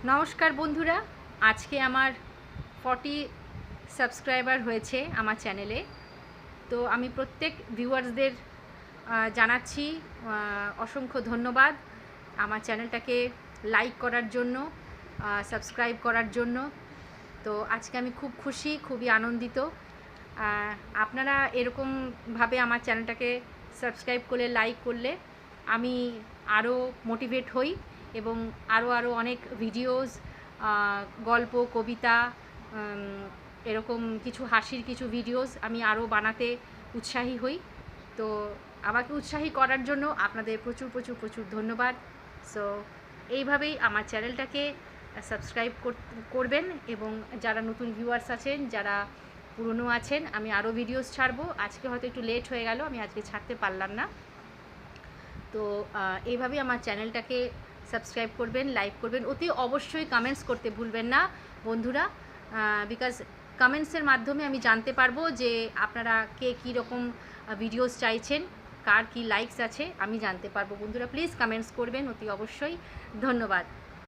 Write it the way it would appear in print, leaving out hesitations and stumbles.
নমস্কার বন্ধুরা, আজকে আমার 40 সাবস্ক্রাইবার হয়েছে আমার চ্যানেলে। তো আমি প্রত্যেক ভিউয়ার্সদের জানাচ্ছি অসংখ্য ধন্যবাদ আমার চ্যানেলটাকে লাইক করার জন্য, সাবস্ক্রাইব করার জন্য। তো আজকে আমি খুব খুশি, খুবই আনন্দিত। আপনারা এরকমভাবে আমার চ্যানেলটাকে সাবস্ক্রাইব করলে, লাইক করলে আমি আরও মোটিভেট হই এবং আরও অনেক ভিডিওস, গল্প, কবিতা, এরকম কিছু হাসির কিছু ভিডিওস আমি আরও বানাতে উৎসাহী হই। তো আমাকে উৎসাহী করার জন্য আপনাদের প্রচুর প্রচুর প্রচুর ধন্যবাদ। সো এইভাবেই আমার চ্যানেলটাকে সাবস্ক্রাইব করবেন এবং যারা নতুন ভিউয়ার্স আছেন, যারা পুরনো আছেন, আমি আরও ভিডিওস ছাড়বো। আজকে হয়তো একটু লেট হয়ে গেল, আমি আজকে ছাড়তে পারলাম না। তো এইভাবেই আমার চ্যানেলটাকে সাবস্ক্রাইব করবেন, লাইক করবেন, অতি অবশ্যই কমেন্টস করতে ভুলবেন না বন্ধুরা, বিকজ কমেন্টসের মাধ্যমে আমি জানতে পারবো যে আপনারা কে কী রকম ভিডিওস চাইছেন, কার কী লাইকস আছে আমি জানতে পারবো। বন্ধুরা প্লিজ কমেন্টস করবেন অতি অবশ্যই। ধন্যবাদ।